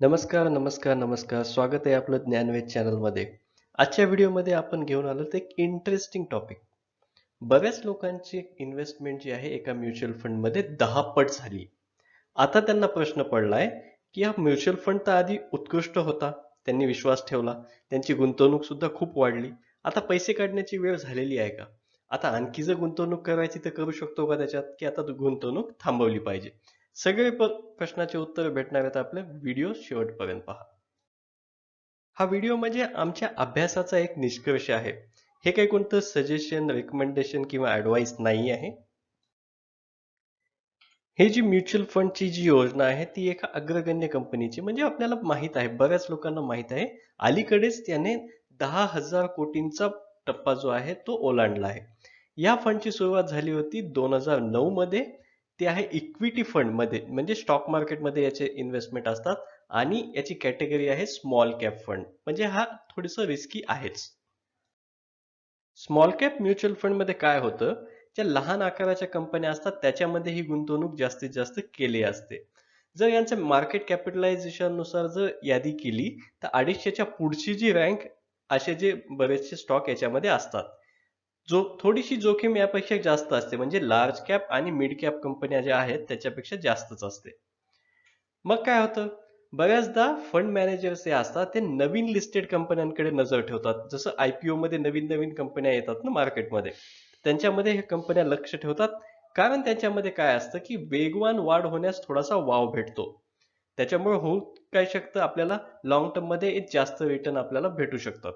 नमस्कार, नमस्कार, नमस्कार. स्वागत आहे आपलं ज्ञानवेध चॅनलमध्ये. आजच्या व्हिडिओमध्ये आपण घेऊन आलो एक इंटरेस्टिंग टॉपिक. बऱ्याच लोकांची इन्व्हेस्टमेंट जी आहे एका म्युच्युअल फंडमध्ये 10 पट झाली. आता त्यांना प्रश्न पडलाय, की हा म्युच्युअल फंड तर आधी उत्कृष्ट होता. त्यांनी विश्वास ठेवला. त्यांची गुंतवणूक सुद्धा खूप वाढली. आता पैसे काढण्याची वेळ झालेली आहे का? आता आणखी जर गुंतवणूक करायची तर करू शकतो का त्याच्यात, की आता गुंतवणूक थांबवली पाहिजे? सगळे प्रश्नाचे उत्तर भेटणार आहेत आपल्या व्हिडिओ शेवटपर्यंत पहा. हा व्हिडिओ म्हणजे आमच्या अभ्यासाचा एक निष्कर्ष आहे. हे काही कोणतं सजेशन, रिकमेंडेशन किंवा ॲडवाइस नाही आहे. हे जी म्युच्युअल फंडची जी योजना आहे ती एका अग्रगण्य कंपनीची म्हणजे आपल्याला माहित आहे, बऱ्याच लोकांना माहित आहे. अलीकडेच त्याने 10,000 कोटींचा टप्पा जो आहे तो ओलांडला आहे. या फंडची सुरुवात झाली होती 2009 मध्ये. ते आहे इक्विटी फंड मध्ये म्हणजे स्टॉक मार्केटमध्ये याचे इन्व्हेस्टमेंट असतात आणि याची कॅटेगरी आहे स्मॉल कॅप फंड म्हणजे हा थोडंसं रिस्की आहेच. स्मॉल कॅप म्युच्युअल फंडमध्ये काय होतं, ज्या लहान आकाराच्या कंपन्या असतात त्याच्यामध्ये ही गुंतवणूक जास्तीत जास्त केली असते. जर यांच्या मार्केट कॅपिटलायझेशन नुसार जर यादी केली तर 250च्या पुढची जी रँक असे जे बरेचसे स्टॉक याच्यामध्ये असतात. जो थोडीशी जोखीम यापेक्षा जास्त असते म्हणजे लार्ज कॅप आणि मिड कॅप कंपन्या ज्या आहेत त्याच्यापेक्षा जास्तच असते. मग काय होतं, बऱ्याचदा फंड मॅनेजर्स जे असतात ते नवीन लिस्टेड कंपन्यांकडे नजर ठेवतात. जसं IPO मध्ये नवीन नवीन कंपन्या येतात ना मार्केटमध्ये, त्यांच्यामध्ये हे कंपन्या लक्ष ठेवतात. कारण त्यांच्यामध्ये काय असतं की वेगवान वाढ होण्यास थोडासा वाव भेटतो. त्याच्यामुळे होऊ काय शकतं, आपल्याला लॉंग टर्म मध्ये एक जास्त रिटर्न आपल्याला भेटू शकतात.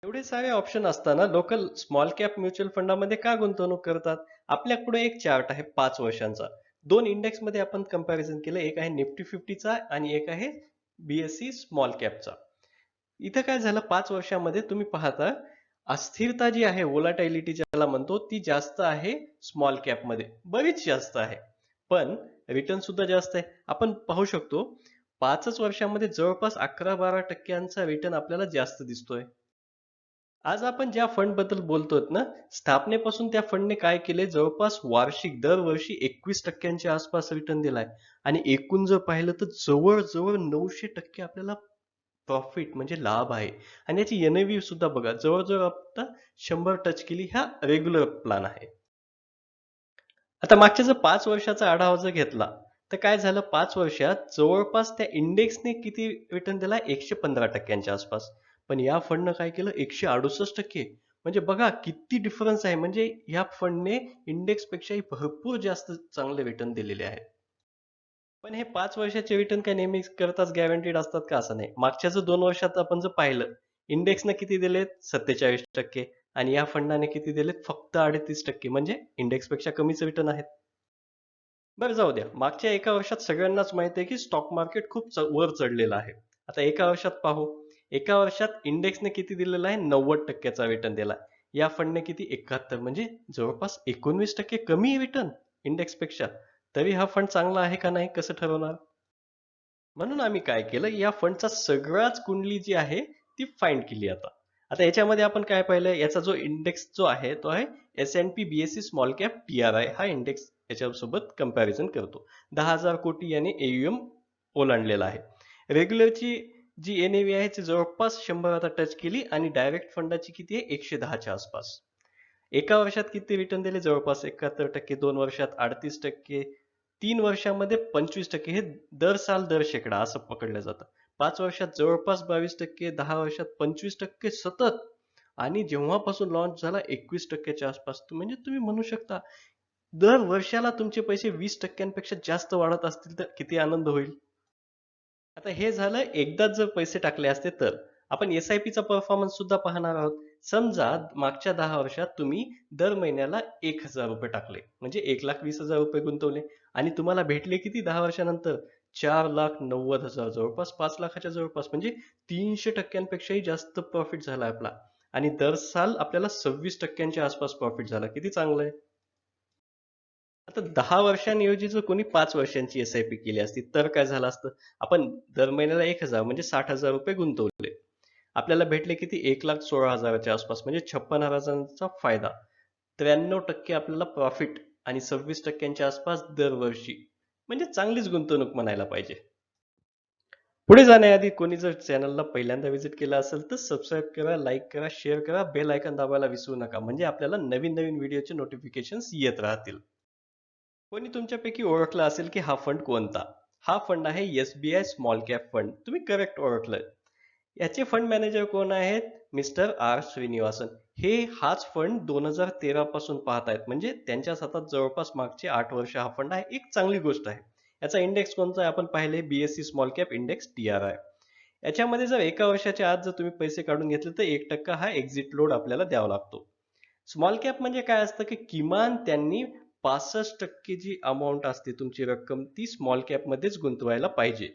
एवढे सारे ऑप्शन असताना लोक स्मॉल कॅप म्युच्युअल फंडामध्ये का गुंतवणूक करतात? आपल्याकडे एक चार्ट आहे 5 वर्षांचा. दोन इंडेक्स मध्ये आपण कंपॅरिझन केलं, एक आहे निफ्टी 50चा आणि एक आहे BSE स्मॉल कॅपचा. इथं काय झालं, 5 वर्षामध्ये तुम्ही पाहता अस्थिरता जी आहे, वोलाटिलिटी ज्याला म्हणतो, ती जास्त आहे स्मॉल कॅप मध्ये, बरीच जास्त आहे. पण रिटर्न सुद्धा जास्त आहे. आपण पाहू शकतो 5 वर्षामध्ये जवळपास 11-12% रिटर्न आपल्याला जास्त दिसतोय. आज आपण ज्या फंड बद्दल बोलतोय ना, स्थापनेपासून त्या फंडने काय केले, जवळपास वार्षिक दरवर्षी 21% आसपास रिटर्न दिलाय. आणि एकूण जर पाहिलं तर जवळजवळ 900% आपल्याला प्रॉफिट म्हणजे लाभ आहे. आणि याची NAV सुद्धा बघा, जवळजवळ आता 100 टच केली. हा रेग्युलर प्लॅन आहे. आता मागच्या जर 5 वर्षाचा आढावा जर घेतला तर काय झालं, 5 वर्षात जवळपास त्या इंडेक्सने किती रिटर्न दिला, 115%च्या आसपास. पण या फंडनं काय केलं, 168%. म्हणजे बघा किती डिफरन्स आहे. म्हणजे या फंडने इंडेक्स पेक्षाही भरपूर जास्त चांगले रिटर्न दिलेले आहेत. पण हे 5 वर्षाचे रिटर्न काय नेहमी करताच गॅरंटीड असतात का? असं नाही. मागच्या जर 2 वर्षात आपण जर पाहिलं, इंडेक्सने किती दिलेत, 47%. आणि या फंडाने किती दिलेत, फक्त 38%. म्हणजे इंडेक्स पेक्षा कमीच रिटर्न आहेत. बरं जाऊ द्या. मागच्या एका वर्षात सगळ्यांनाच माहिती आहे की स्टॉक मार्केट खूप वर चढलेलं आहे. आता एका वर्षात पाहू. एका वर्षात इंडेक्सने किती दिलेला आहे, 90%चा रिटर्न दिलाय. या फंडने किती, 71, म्हणजे जवळपास 19% कमी रिटर्न इंडेक्सपेक्षा. तरी हा फंड चांगला आहे का नाही, कसं ठरवणार? म्हणून आम्ही काय केलं, या फंडचा सगळ्याच कुंडली जी आहे ती फाइंड केली आता. आता याच्यामध्ये आपण काय पाहिलं, याचा जो इंडेक्स जो आहे तो आहे S&P BSE small cap TRI. हा इंडेक्स याच्यासोबत कंपॅरिझन करतो. 10,000 कोटी याने AUM ओलांडलेला आहे. रेग्युलरची जी NAV आहे ती जवळपास 100 आता टच केली आणि डायरेक्ट फंडाची किती आहे, 110च्या आसपास. एका वर्षात किती रिटर्न दिले, जवळपास 71%. 2 वर्षात 38%. 3 वर्षामध्ये 25%. हे दर साल दर शेकडा असं पकडलं जातं. 5 वर्षात जवळपास 22%. 10 वर्षात 25% सतत. आणि जेव्हापासून लॉन्च झाला 21%च्या आसपास. म्हणजे तुम्ही म्हणू शकता, दर वर्षाला तुमचे पैसे 20%पेक्षा जास्त वाढत असतील तर किती आनंद होईल. आता हे झालं एकदाच जर पैसे टाकले असते तर. आपण SIP चा परफॉर्मन्स सुद्धा पाहणार आहोत. समजा मागच्या 10 वर्षात तुम्ही दर महिन्याला ₹1,000 टाकले म्हणजे 1,20,000 गुंतवले आणि तुम्हाला भेटले किती 10 वर्षानंतर, 4,90,000, जवळपास 5 लाखाच्या जवळपास. म्हणजे 300%पेक्षाही जास्त प्रॉफिट झाला आपला. आणि दर साल आपल्याला 26%च्या आसपास प्रॉफिट झाला. किती चांगलं आहे. आता 10 वर्षांऐवजी जर कोणी 5 वर्षांची SIP केली असती तर काय झालं असतं, आपण दर महिन्याला 1,000 म्हणजे ₹60,000 गुंतवले. आपल्याला भेटले किती, 1,16,000च्या आसपास म्हणजे 56,000चा फायदा. 93% आपल्याला प्रॉफिट आणि 26%च्या आसपास दरवर्षी. म्हणजे चांगलीच गुंतवणूक म्हणायला पाहिजे. पुढे जाण्याआधी कोणी जर चॅनलला पहिल्यांदा व्हिजिट केला असेल तर सबस्क्राईब करा, लाईक करा, शेअर करा, बेल आयकॉन दाबायला विसरू नका, म्हणजे आपल्याला नवीन नवीन व्हिडिओचे नोटिफिकेशन्स येत राहतील. कोणी तुमच्यापैकी ओळखला असेल की हा फंड कोणता? हा फंड आहे SBI स्मॉल कॅप फंड. तुम्ही करेक्ट ओळखलं. याचे फंड मॅनेजर कोण आहेत? Mister R Srinivasan. हाच फंड 2013 पासून पाहत आहेत, म्हणजे त्यांच्या हातात जवळपास मागचे 8 वर्ष हा फंड आहे. एक चांगली गोष्ट आहे. याचा इंडेक्स कोणता आहे आपण पाहिले? BSE small cap index TRI. याच्यामध्ये जर एका वर्षाच्या आत जर तुम्ही पैसे काढून घेतले तर 1% हा एक्झिट लोड आपल्याला द्यावा लागतो. स्मॉल कॅप म्हणजे काय असतं की किमान त्यांनी 65% जी अमाऊंट असते तुमची रक्कम ती स्मॉल कॅप मध्येच गुंतवायला पाहिजे.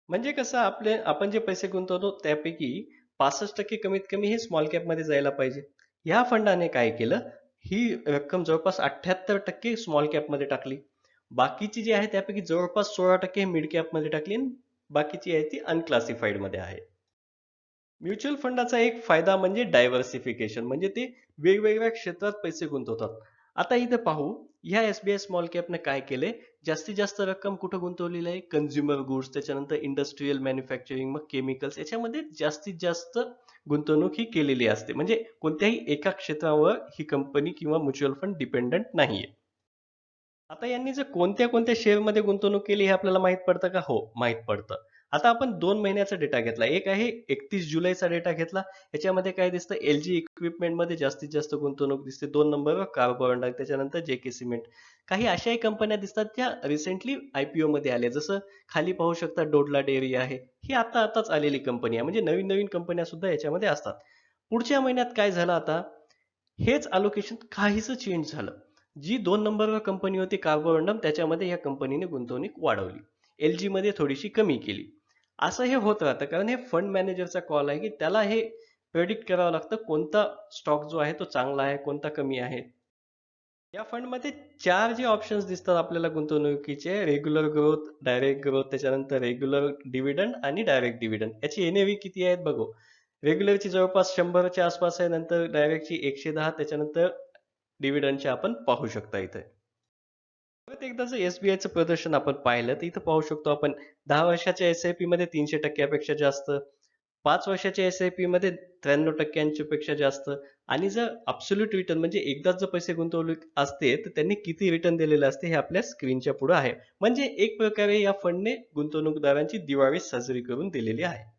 म्हणजे कसं आपण जे पैसे गुंतवतो त्यापैकी 65% कमीत कमी हे स्मॉल कॅप मध्ये जायला पाहिजे. या फंडाने काय केलं? ही रक्कम जवळपास 78% स्मॉल कॅप मध्ये टाकली. बाकीची जी आहे त्यापैकी जवळपास 16% मिड कॅप मध्ये टाकली आणि बाकीची आहे ती अनक्लासिफाईड मध्ये आहे. म्युच्युअल फंडाचा एक फायदा म्हणजे डायव्हर्सिफिकेशन, म्हणजे ते वेगवेगळ्या क्षेत्रात पैसे गुंतवतात. आता इथे पाहू, ह्या SBI स्मॉल कॅपने काय केले? जास्तीत जास्त रक्कम कुठं गुंतवलेली आहे? कन्झ्युमर गुड्स, त्याच्यानंतर इंडस्ट्रीयल मॅन्युफॅक्चरिंग, मग केमिकल्स, याच्यामध्ये जास्तीत जास्त गुंतवणूक ही केलेली असते. म्हणजे कोणत्याही एका क्षेत्रावर ही कंपनी किंवा म्युच्युअल फंड डिपेंडंट नाहीये. आता यांनी जर कोणत्या कोणत्या शेअरमध्ये गुंतवणूक केली हे आपल्याला माहित पडतं का? हो, माहित पडतं. आता आपण 2 महिन्याचा डेटा घेतला. एक आहे 31 जुलैचा डेटा घेतला. याच्यामध्ये काय दिसतं? LG इक्विपमेंट मध्ये जास्तीत जास्त गुंतवणूक दिसते. 2 नंबरवर कार्बोरंडा, त्याच्यानंतर JK सिमेंट. काही अशाही कंपन्या दिसतात ज्या रिसेंटली IPO मध्ये आल्या. जसं खाली पाहू शकता डोडला डेअरी आहे. ही आताच आलेली कंपनी आहे. म्हणजे नवीन नवीन कंपन्या सुद्धा याच्यामध्ये असतात. पुढच्या महिन्यात काय झालं आता? हेच अलोकेशन काहीसं चेंज झालं. जी 2 नंबरवर कंपनी होती कार्बोरंडम, त्याच्यामध्ये या कंपनीने गुंतवणूक वाढवली. LG मध्ये थोडीशी कमी केली. असं हे होत राहतं, कारण हे फंड मॅनेजरचा कॉल आहे की त्याला हे प्रेडिक्ट करावं लागतं कोणता स्टॉक जो आहे तो चांगला आहे, कोणता कमी आहे. या फंड मध्ये 4 जे ऑप्शन्स दिसतात आपल्याला गुंतवणुकीचे: रेग्युलर ग्रोथ, डायरेक्ट ग्रोथ, त्याच्यानंतर रेग्युलर डिव्हिडंड आणि डायरेक्ट डिव्हिडंड. याची NAV किती आहेत बघू. रेग्युलरची जवळपास 100च्या आसपास आहे, नंतर डायरेक्टची 110, त्याच्यानंतर डिव्हिडंडचे आपण पाहू शकता इथे. परत एकदा जर SBIचं प्रदर्शन आपण पाहिलं तर इथं पाहू शकतो आपण 10 वर्षाच्या SIP मध्ये 300% जास्त, 5 वर्षाच्या SIP मध्ये 93% पेक्षा जास्त, आणि जर अब्सोल्यूट रिटर्न म्हणजे एकदाच जर पैसे गुंतवले असते तर त्यांनी किती रिटर्न दिलेले असते हे आपल्या स्क्रीनच्या पुढे आहे. म्हणजे एक प्रकारे या फंडने गुंतवणूकदारांची दिवाळी साजरी करून दिलेली आहे.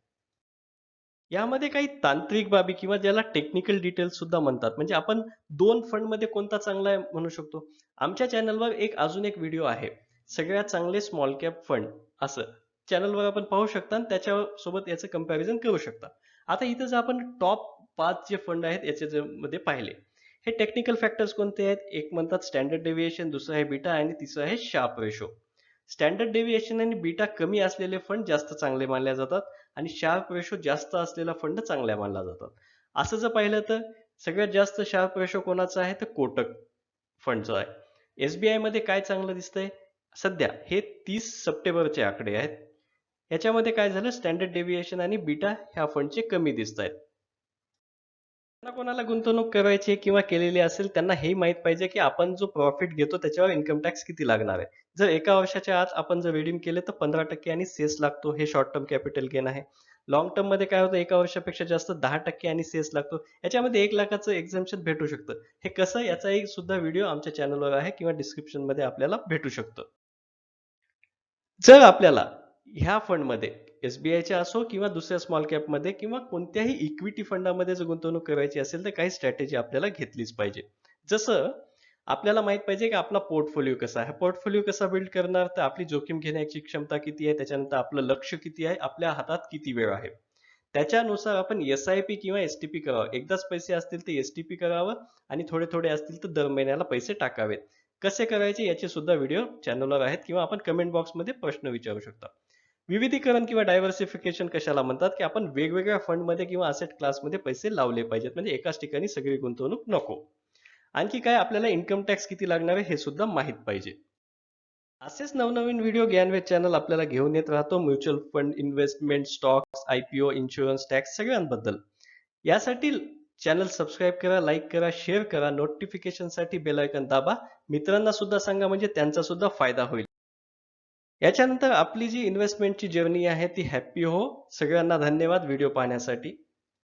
यामध्ये काही तांत्रिक बाबी किंवा ज्याला टेक्निकल डिटेल्स सुद्धा म्हणतात, म्हणजे आपण दोन फंड मध्ये कोणता चांगला आहे म्हणू शकतो. आमच्या चॅनलवर अजून एक व्हिडिओ आहे, सगळ्यात चांगले स्मॉल कॅप फंड, असं चॅनलवर आपण पाहू शकता आणि त्याच्या सोबत याचं कंपॅरिझन करू शकता. आता इथं जर आपण टॉप 5 जे फंड आहेत याच्यामध्ये पाहिले, हे टेक्निकल फॅक्टर्स कोणते आहेत? एक म्हणतात स्टँडर्ड डेव्हिएशन, दुसरं आहे बीटा आणि तिसरं आहे शार्प रेशो. स्टँडर्ड डेव्हिएशन आणि बीटा कमी असलेले फंड जास्त चांगले मानले जातात आणि शार्प रेशो जास्त असलेला फंड चांगल्या मानला जातात. असं जर पाहिलं तर सगळ्यात जास्त शार्प रेशो कोणाचा आहे? तर कोटक फंडचा आहे. SBI मध्ये काय चांगलं दिसतंय सध्या? हे 30 सप्टेंबरचे आकडे आहेत. याच्यामध्ये काय झालं? स्टँडर्ड डेव्हिएशन आणि बीटा ह्या फंडचे कमी दिसत आहेत. कोणाला गुंतवणूक करायची किंवा केलेली असेल त्यांना हे माहित पाहिजे की आपण जो प्रॉफिट घेतो त्याच्यावर इन्कम टॅक्स किती लागणार आहे. जर एका वर्षाच्या आत आपण जर रिडीम केले तर 15% आणि सेस लागतो. हे शॉर्ट टर्म कॅपिटल गेन आहे. लॉंग टर्म मध्ये काय होतं? एका वर्षापेक्षा जास्त 10% आणि सेस लागतो. याच्यामध्ये 1 लाखाचं एक्झम्पशन भेटू शकतं. हे कसं? याचा एक सुद्धा व्हिडिओ आमच्या चॅनलवर आहे किंवा डिस्क्रिप्शन मध्ये आपल्याला भेटू शकतं. जर आपल्याला ह्या फंडमध्ये SBIच्या असो किंवा दुसऱ्या स्मॉल कॅप मध्ये किंवा कोणत्याही इक्विटी फंडामध्ये जर गुंतवणूक करायची असेल तर काही स्ट्रॅटेजी आपल्याला घेतलीच पाहिजे. जसं आपल्याला माहित पाहिजे की आपला पोर्टफोलिओ कसा आहे. पोर्टफोलिओ कसा बिल्ड करणार? तर आपली जोखीम घेण्याची क्षमता किती आहे, त्याच्यानंतर आपलं लक्ष किती आहे, आपल्या हातात किती वेळ आहे, त्याच्यानुसार आपण SIP किंवा STP करावं. एकदाच पैसे असतील तर STP करावं आणि थोडे थोडे असतील तर दर महिन्याला पैसे टाकावेत. कसे करायचे याचे सुद्धा व्हिडिओ चॅनलवर आहेत किंवा आपण कमेंट बॉक्समध्ये प्रश्न विचारू शकता. विविधीकरण किंवा डायव्हर्सिफिकेशन कशाला म्हणतात? की आपण वेगवेगळ्या फंडमध्ये किंवा असेट क्लासमध्ये पैसे लावले पाहिजेत, म्हणजे एकाच ठिकाणी सगळी गुंतवणूक नको. आणखी काय? आपल्याला इन्कम टॅक्स किती लागणार आहे हे सुद्धा माहित पाहिजे. असेच नवनवीन व्हिडिओ ज्ञानवेध चॅनल आपल्याला घेऊन येत राहतो, mutual fund, investment, stocks, IPO, insurance, tax सगळ्यांबद्दल. यासाठी चॅनल सबस्क्राईब करा, लाईक करा, शेअर करा, नोटिफिकेशन साठी बेल आयकॉन दाबा. मित्रांना सुद्धा सांगा, म्हणजे त्यांचा सुद्धा फायदा होईल. याच्यानंतर आपली जी इन्व्हेस्टमेंटची जर्नी आहे ती हॅपी हो. सगळ्यांना धन्यवाद व्हिडिओ पाहण्यासाठी.